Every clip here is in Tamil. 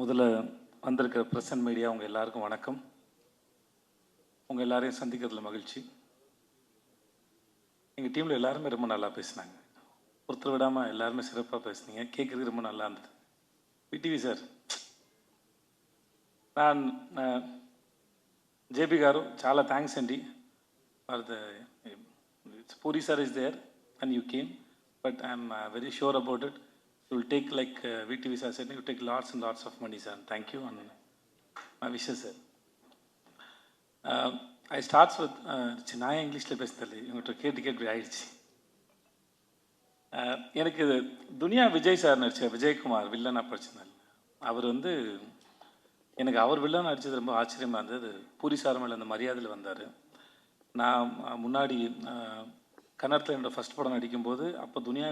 முதல்ல வந்திருக்கிற பிரஸ் அண்ட் மீடியா உங்கள் எல்லாருக்கும் வணக்கம். உங்கள் எல்லாரையும் சந்திக்கிறதுல மகிழ்ச்சி. எங்கள் டீமில் எல்லாருமே ரொம்ப நல்லா பேசினாங்க. ஒருத்தர் விடாமல் எல்லாருமே சிறப்பாக பேசுனீங்க. கேட்குறதுக்கு ரொம்ப நல்லா இருந்தது. విటివి సార్, நான் జేపీ గారు చాలా థ్యాంక్స్ అండి for the Puri sir is there and you came, but I'm very sure about it. You will take, like VTV sir said, you take lots and lots of money, sir. Thank you and my wishes, sir. I starts with நான் இங்கிலீஷில் பேசுதல் இவங்கள்ட்ட கேட்டு ஆயிடுச்சு. எனக்கு துனியா விஜய் சார் நடித்த விஜயகுமார் வில்லனாக படிச்சிருந்தார். அவர் எனக்கு அவர் வில்லன் நடித்தது ரொம்ப ஆச்சரியமாக இருந்தது. பூரி சார் மேலே அந்த மரியாதையில் வந்தார். நான் முன்னாடி கன்னடத்தில் என்னோடய ஃபஸ்ட் படம் நடிக்கும்போது அப்போ துனியா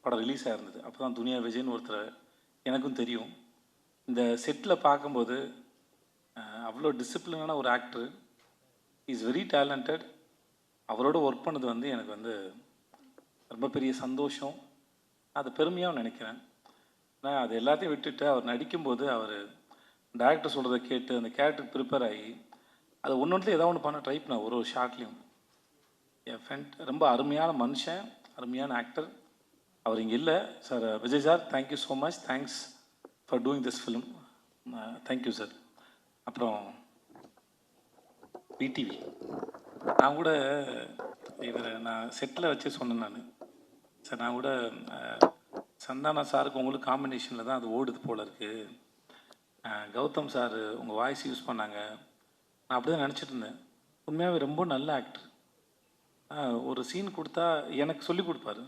படம் ரிலீஸ் ஆகிருந்தது. அப்போ தான் துனியா விஜய்னு ஒருத்தர் எனக்கும் தெரியும். இந்த செட்டில் பார்க்கும்போது அவ்வளோ டிசிப்ளினான ஒரு ஆக்டர், இஸ் வெரி டேலண்டட். அவரோட ஒர்க் பண்ணது எனக்கு ரொம்ப பெரிய சந்தோஷம். அது பெருமையாக நினைக்கிறேன். நான் அது எல்லாத்தையும் விட்டுட்டு அவர் நடிக்கும்போது அவர் டேரக்டர் சொல்கிறத கேட்டு அந்த கேரக்டருக்கு ப்ரிப்பேர் ஆகி அதை ஒன்றுல ஏதாவது ஒன்று பண்ண ட்ரை பண்ணேன். ஒரு ஷார்ட்லேயும் என் ஃப்ரெண்ட் ரொம்ப அருமையான மனுஷன், அருமையான ஆக்டர். அவர் இங்கே இல்லை sir. Vijay sir, thank you so much. Thanks for doing this film. Thank you sir. அப்புறம் விடிவி, நான் கூட நான் செட்டில் வச்சு சொன்னேன். நான் கூட சந்தானா சாருக்கு உங்களுக்கு காம்பினேஷனில் தான் அது ஓடுது போல் இருக்குது. கௌதம் சார் உங்கள் வாய்ஸ் யூஸ் பண்ணாங்க. நான் அப்படி தான் நினச்சிட்டு இருந்தேன். உண்மையாகவே ரொம்ப நல்ல ஆக்டர். ஒரு சீன் கொடுத்தா எனக்கு சொல்லி கொடுப்பாரு.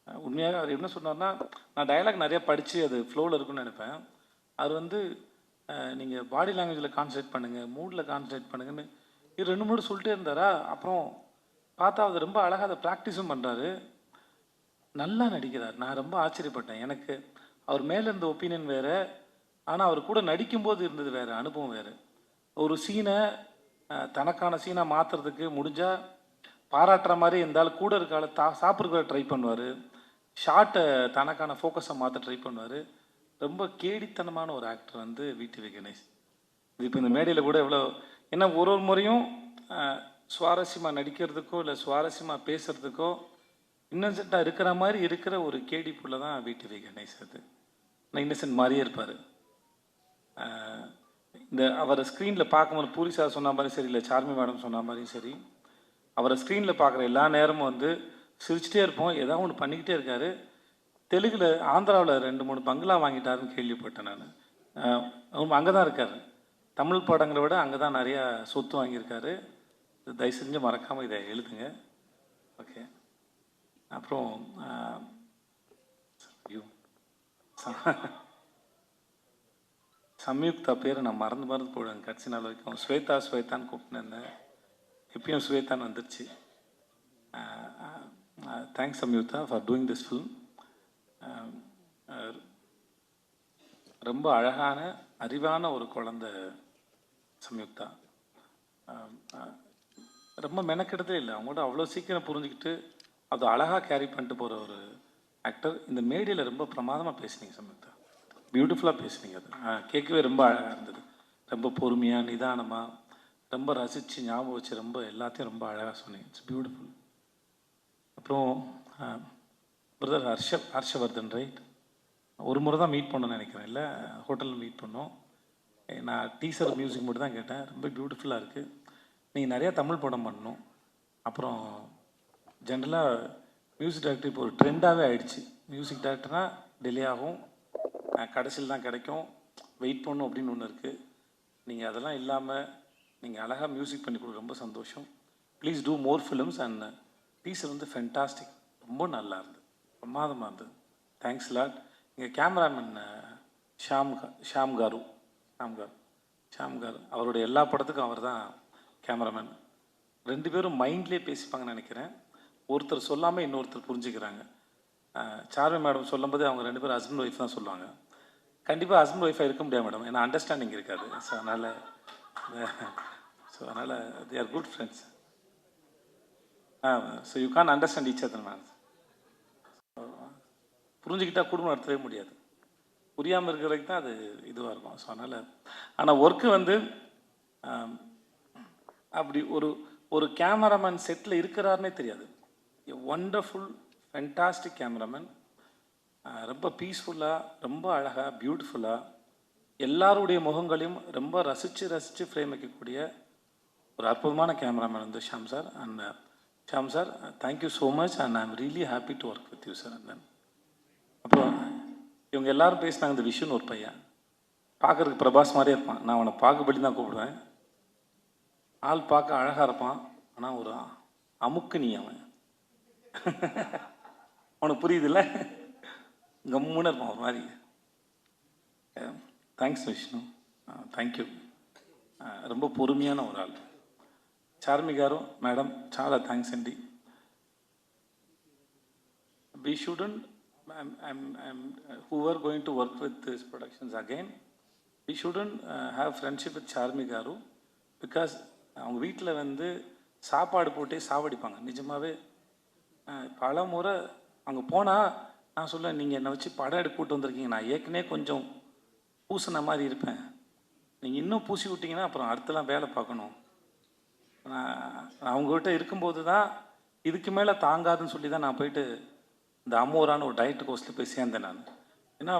உண்மையாக அவர் என்ன சொன்னார்னா, நான் டயலாக் நிறையா படித்து அது ஃப்ளோவில் இருக்குன்னு நினைப்பேன். அவர் நீங்கள் பாடி லாங்குவேஜில் கான்சன்ட்ரேட் பண்ணுங்கள், மூடில் கான்சன்ட்ரேட் பண்ணுங்கன்னு இது 2-3 சொல்லிட்டே இருந்தாரா. அப்புறம் பார்த்தா அவர் ரொம்ப அழகாக அதை ப்ராக்டிஸும் பண்ணுறாரு, நல்லா நடிக்கிறார். நான் ரொம்ப ஆச்சரியப்பட்டேன். எனக்கு அவர் மேலே இருந்த ஒப்பீனியன் வேறு, ஆனால் அவர் கூட நடிக்கும்போது இருந்தது வேறு, அனுபவம் வேறு. ஒரு சீனை தனக்கான சீனாக மாற்றுறதுக்கு முடிஞ்சால் பாராட்டுற மாதிரி இருந்தாலும் கூட இருக்கால சாப்பிட்ற ட்ரை பண்ணுவார். ஷார்ட்டை தனக்கான ஃபோக்கஸை மாற்ற ட்ரை பண்ணுவார். ரொம்ப கேடித்தனமான ஒரு ஆக்டர் விடிவி கணேஷ். இது இப்போ இந்த மேடையில் கூட எவ்வளோ ஏன்னா ஒரு முறையும் சுவாரஸ்யமாக நடிக்கிறதுக்கோ இல்லை சுவாரஸ்யமாக பேசுகிறதுக்கோ இன்னசென்ட்டாக இருக்கிற மாதிரி இருக்கிற ஒரு கேடி புள்ள தான் விடிவி கணேஷ். அது நான் இன்னசென்ட் மாதிரியே இருப்பார். இந்த அவரை ஸ்க்ரீனில் பார்க்கும்போது பூரி சார் சொன்ன மாதிரி சரி, இல்லை சார்மி மேடம் சொன்ன மாதிரியும் சரி, அவரை ஸ்க்ரீனில் பார்க்குற எல்லா நேரமும் சிரிச்சிட்டே இருப்போம். ஏதாவது ஒன்று பண்ணிக்கிட்டே இருக்கார். தெலுங்கில் ஆந்திராவில் 2-3 பங்களா வாங்கிட்டாருன்னு கேள்விப்பட்டேன் நான். அங்கே தான் இருக்கார். தமிழ் படங்களை விட அங்கே தான் நிறையா சொத்து வாங்கியிருக்காரு. தயவு செஞ்சு மறக்காமல் இதை எழுதுங்க. ஓகே. அப்புறம் சம்யுக்தா பேர் நான் மறந்து போடுவேன் கடைசி நாள் வரைக்கும். ஸ்வேதான்னு கூப்பிட்டுருந்தேன். எப்பயும் ஸ்வேதான்னு வந்துருச்சு. Thanks Samyuktha for doing this film. ரொம்ப அழகான அறிவான ஒரு குழந்தை சம்யுக்தா. ரொம்ப மெனக்கெடுதே இல்லை. அவங்களோட அவ்வளோ சீக்கிரம் புரிஞ்சுக்கிட்டு அது அழகாக கேரி பண்ணிட்டு போகிற ஒரு ஆக்டர். இந்த மேடையில் ரொம்ப பிரமாதமாக பேசுனீங்க சம்யுக்தா, பியூட்டிஃபுல்லாக பேசுனீங்க. அது கேட்கவே ரொம்ப அழகாக இருந்தது. ரொம்ப பொறுமையாக நிதானமாக ரொம்ப ரசித்து ஞாபகம் வச்சு ரொம்ப எல்லாத்தையும் ரொம்ப அழகாக சொன்னீங்க. It's beautiful. அப்புறம் பிரதர் ஹர்ஷவர்தன், ரைட்? ஒரு முறை தான் மீட் பண்ணணும்னு நினைக்கிறேன், இல்லை ஹோட்டலில் மீட் பண்ணோம். நான் டீசர் மியூசிக் மட்டும் தான் கேட்டேன். ரொம்ப பியூட்டிஃபுல்லாக இருக்குது. நீங்கள் நிறையா தமிழ் படம் பண்ணணும். அப்புறம் ஜென்ரலாக மியூசிக் டைரக்டர் இப்போ ஒரு ட்ரெண்டாகவே ஆகிடுச்சு. மியூசிக் டைரக்டர்னால் டிலே ஆகும், கடைசியில் தான் கிடைக்கும், வெயிட் பண்ணணும் அப்படின்னு ஒன்று இருக்குது. நீங்கள் அதெல்லாம் இல்லாமல் நீங்கள் அழகாக மியூசிக் பண்ணி கொடுக்க ரொம்ப சந்தோஷம். Please do more films. And teaser fantastic, ரொம்ப நல்லா இருந்தது, பிரமாதமாக இருந்தது. Thanks lot. எங்கள் கேமராமேன் ஷாம் காரு அவருடைய எல்லா படத்துக்கும் அவர் தான் கேமராமேன். 2 பேரும் மைண்ட்லேயே பேசிப்பாங்கன்னு நினைக்கிறேன். ஒருத்தர் சொல்லாமல் இன்னொருத்தர் புரிஞ்சுக்கிறாங்க. சார்மி மேடம் சொல்லும்போது அவங்க 2 பேரும் ஹஸ்பண்ட் ஒய்ஃப் தான் சொல்லுவாங்க. கண்டிப்பாக ஹஸ்பண்ட் ஒய்ஃபாக இருக்க முடியாது மேடம், ஏன்னா அண்டர்ஸ்டாண்டிங் இருக்காது. ஸோ அதனால் they are good friends. So you can understand each other ma'am. புரிஞ்சுக்கிட்டால் குடும்பம் நடத்தவே முடியாது. புரியாமல் இருக்கிறதுக்கு தான் அது இதுவாக இருக்கும். ஸோ அதனால் ஆனால் ஒர்க்கு வந்து அப்படி ஒரு ஒரு கேமராமேன் செட்டில் இருக்கிறாருன்னே தெரியாது. Wonderful fantastic cameraman. ரொம்ப பீஸ்ஃபுல்லாக, ரொம்ப அழகாக, பியூட்டிஃபுல்லாக எல்லாருடைய முகங்களையும் ரொம்ப ரசித்து ஃப்ரேம் வைக்கக்கூடிய ஒரு அற்புதமான கேமராமேன் வந்து Sham sir. And Sham sir, thank you so much and I am really happy to work with you sir. And அப்புறம் இவங்க எல்லாரும் பேசினாங்க. இந்த விஷுன்னு ஒரு பையன் பார்க்குறதுக்கு பிரபாஸ் மாதிரியே இருப்பான். நான் அவனை பாகுபலி தான் கூப்பிடுவேன். ஆள் பார்க்க அழகாக இருப்பான், ஆனால் ஒரு அமுக்கு அவன். அவனுக்கு புரியுதுல்ல, கம்முன்னு இருப்பான் ஒரு மாதிரி. Thanks Vishnu, thank you. ரொம்ப பொறுமையான ஒரு ఆల్. చార్మి గారు, మేడం చాలా థ్యాంక్స్ అండి. We shouldn't, who are going to work with these productions again, we shouldn't have friendship with Charmi గారు because அவங்க வீட்டில் வந்து சாப்பாடு போட்டே சாவடிப்பாங்க. நிஜமாகவே பல முறை அங்கே போனால் நான் சொல்லுவேன், நீங்கள் என்னை வச்சு படம் எடுக்க கூட்டு வந்திருக்கீங்க, நான் ஏற்கனவே கொஞ்சம் பூசின மாதிரி இருப்பேன், நீங்கள் இன்னும் பூசி விட்டிங்கன்னா அப்புறம் அடுத்தலாம் வேலை பார்க்கணும். நான் அவங்ககிட்ட இருக்கும்போது தான் இதுக்கு மேலே தாங்காதுன்னு சொல்லி தான் நான் போயிட்டு இந்த அமோரான ஒரு டயட் கோர்ஸில் போய் சேர்ந்தேன் நான். ஏன்னா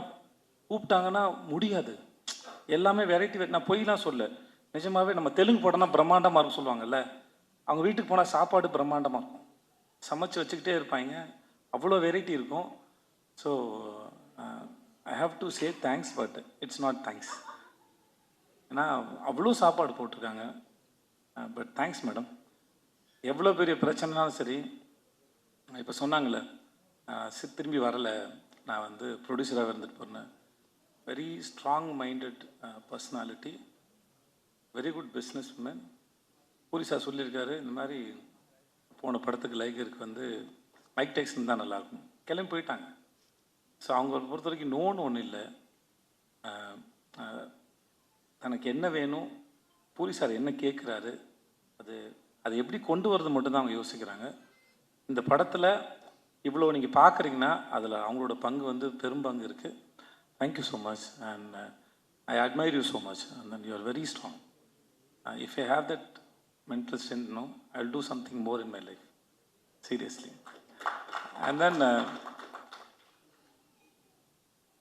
கூப்பிட்டாங்கன்னா முடியாது, எல்லாமே வெரைட்டி. நான் பொய்லாம் சொல்ல, நிஜமாகவே நம்ம தெலுங்கு படம்னா பிரம்மாண்டமாக இருக்கும் சொல்லுவாங்கல்ல, அவங்க வீட்டுக்கு போனால் சாப்பாடு பிரம்மாண்டமாக இருக்கும், சமைச்சு வச்சுக்கிட்டே இருப்பாங்க, அவ்வளோ வெரைட்டி இருக்கும். So I have to say thanks, but it's not thanks. ஏன்னா அவ்வளோ சாப்பாடு போட்டிருக்காங்க. But thanks madam. எவ்வளோ பெரிய பிரச்சனைனாலும் சரி, இப்போ சொன்னாங்களே திரும்பி வரலை, நான் வந்து ப்ரொடியூசராக இருந்துட்டு போனேன். Very strong minded personality, very good business woman. Puri sir சொல்லியிருக்காரு, இந்த மாதிரி போன படத்துக்கு லைகருக்கு வந்து மைக் டைசன் தான் நல்லாயிருக்கும், கிளம்பி போயிட்டாங்க. ஸோ அவங்கள பொறுத்த வரைக்கும் நோன்னு ஒன்றும் இல்லை. தனக்கு என்ன வேணும், பூரி சார் என்ன கேட்குறாரு, அது எப்படி கொண்டு வரது மட்டும்தான் அவங்க யோசிக்கிறாங்க. இந்த படத்தில் இவ்வளோ நீங்கள் பார்க்குறீங்கன்னா அதில் அவங்களோட பங்கு வந்து பெரும்பங்கு இருக்குது. Thank you so much and I admire you so much and then you are very strong. If I have that mental strength, no, I'll do something more in my life, seriously. And then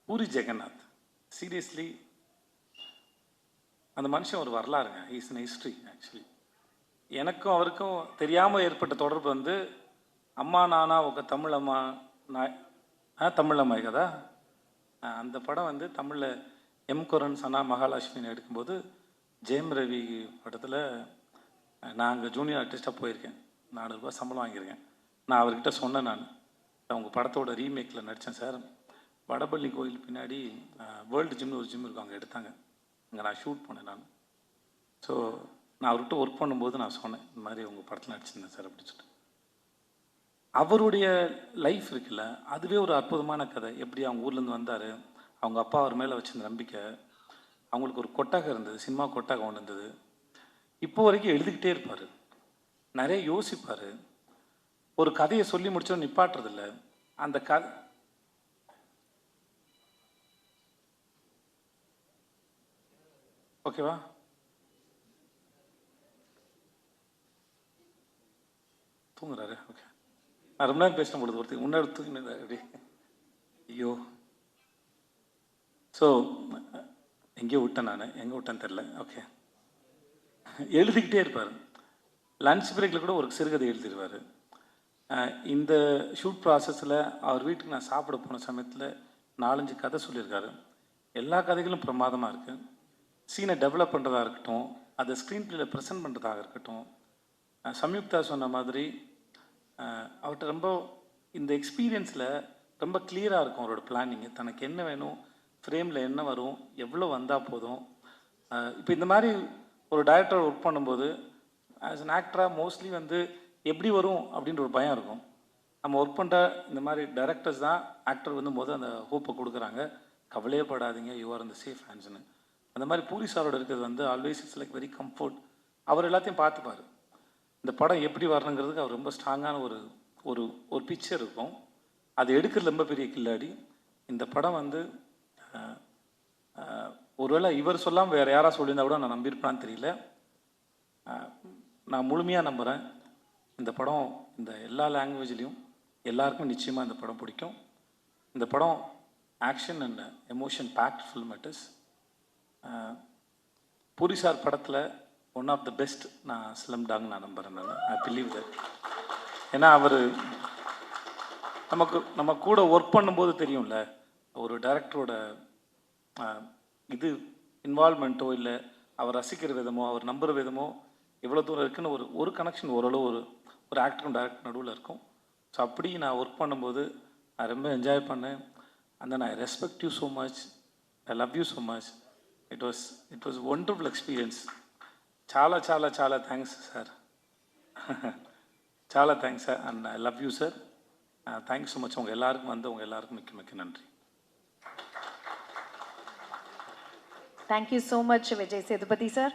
Puri Jagannath, seriously, அந்த மனுஷன் ஒரு வரலாறுங்க. Is in history actually. எனக்கும் அவருக்கும் தெரியாமல் ஏற்பட்ட தொடர்பு வந்து அம்மா நானா ఒక தமிழம்மா தமிழம்மா கதா, அந்த படம் வந்து தமிழில் எம் குரன் சனா மகாலட்சுமின்னு எடுக்கும்போது ஜெயம் ரவி படத்தில் நான் அங்கே ஜூனியர் ஆர்டிஸ்ட்டாக போயிருக்கேன். 400 ரூபா சம்பளம் வாங்கியிருக்கேன். நான் அவர்கிட்ட சொன்னேன், நான் உங்கள் படத்தோட ரீமேக்கில் நடித்தேன் சார், வடபள்ளி கோயில் பின்னாடி வேர்ல்டு ஜிம்னு ஒரு ஜிம் இருக்கும், அங்கே எடுத்தாங்க, அங்கே நான் ஷூட் பண்ணேன் நான். ஸோ நான் அவர்கிட்ட ஒர்க் பண்ணும்போது நான் சொன்னேன், இந்த மாதிரி உங்கள் படத்தில் நடிச்சிருந்தேன் சார் அப்படின்னு சொல்லிட்டு. அவருடைய லைஃப் இருக்குல்ல, அதுவே ஒரு அற்புதமான கதை. எப்படி அவங்க ஊர்லேருந்து வந்தார், அவங்க அப்பா அவர் மேலே வச்சிருந்த நம்பிக்கை, அவங்களுக்கு ஒரு கொட்டகை இருந்தது, சினிமா கொட்டகை ஒன்று இருந்தது. இப்போ வரைக்கும் எழுதிக்கிட்டே இருப்பார், நிறைய யோசிப்பார், ஒரு கதையை சொல்லி முடிச்சோம் நிப்பாட்டுறதில்ல. அந்த கதை ஓகேவா, தூங்குறாரு. ஓகே, நான் ரொம்ப நேரம் பேசின பொழுது ஒருத்தர் முன்னாடி தூங்கினது அப்படி, ஐயோ. ஸோ எங்கேயோ விட்டேன், நான் எங்கே விட்டேன்னு தெரில. ஓகே, எழுதிக்கிட்டே இருப்பார். லன்ச் பிரேக்கில் கூட ஒரு சிறுகதை எழுதிடுவார். இந்த ஷூட் ப்ராசஸில் அவர் வீட்டுக்கு நான் சாப்பிட போன சமயத்தில் 4-5 கதை சொல்லியிருக்காரு. எல்லா கதைகளும் பிரமாதமாக இருக்குது. சீனை டெவலப் பண்ணுறதா இருக்கட்டும், அதை ஸ்க்ரீன் பிளேயில் ப்ரெசென்ட் பண்ணுறதாக இருக்கட்டும். சம்யுக்தா சொன்ன மாதிரி அவர்கிட்ட ரொம்ப இந்த எக்ஸ்பீரியன்ஸில் ரொம்ப கிளியராக இருக்கும் அவரோட பிளானிங்கு. தனக்கு என்ன வேணும், ஃப்ரேமில் என்ன வரும், எவ்வளோ வந்தால் போதும். இப்போ இந்த மாதிரி ஒரு டைரக்டர் ஒர்க் பண்ணும்போது ஆஸ் அன் ஆக்டராக மோஸ்ட்லி வந்து எப்படி வரும் அப்படின்ற ஒரு பயம் இருக்கும். நம்ம ஒர்க் பண்ணுற இந்த மாதிரி டைரக்டர்ஸ் தான் ஆக்டர் வந்து அந்த ஹோப்பை கொடுக்குறாங்க, கவலையே படாதீங்க, யூ ஆர் இந்த சேஃப் ஹேண்ட்ஸ்னு. அந்த மாதிரி பூரி சாரோட இருக்கிறது வந்து always it's like very comfort. அவர் எல்லாத்தையும் பார்த்துப்பார். இந்த படம் எப்படி வரணுங்கிறதுக்கு அவர் ரொம்ப ஸ்ட்ராங்கான ஒரு ஒரு ஒரு பிக்சர் இருக்கும். அது எடுக்கிறது ரொம்ப பெரிய கில்லாடி. இந்த படம் வந்து ஒருவேளை இவர் சொல்லாமல் வேறு யாராவது சொல்லியிருந்தா கூட நான் நம்பியிருப்பான்னு தெரியல. நான் முழுமையாக நம்புகிறேன் இந்த படம் இந்த எல்லா லாங்குவேஜ்லேயும் எல்லாருக்கும் நிச்சயமாக இந்த படம் பிடிக்கும். இந்த படம் action and emotion packed film it is. Puri sir படத்தில் ஒன் ஆஃப் த பெஸ்ட் நான் ஸ்லம் டாக் நான் நம்புகிறேன். I believe that. ஏன்னா அவர் நம்ம கூட ஒர்க் பண்ணும்போது தெரியும்ல, ஒரு டைரக்டரோட இது இன்வால்மெண்ட்டோ இல்லை அவர் ரசிக்கிற விதமோ அவர் நம்புகிற விதமோ எவ்வளோ தூரம் இருக்குன்னு ஒரு கனெக்ஷன் ஓரளவு ஒரு ஆக்டரும் டைரக்டர் நடுவில் இருக்கும். ஸோ அப்படி நான் ஒர்க் பண்ணும்போது நான் ரொம்ப என்ஜாய் பண்ணேன். And then I respect you so much, I love you so much. It was wonderful experience. చాలా చాలా చాలా థ్యాంక్స్ సార్. చాలా thanks sir and I love you sir. Thanks so much. உங்கள் எல்லாருக்கும் உங்கள் எல்லாருக்கும் மிக்க மிக்க நன்றி. Thank you so much, Vijay Sethupathi sir.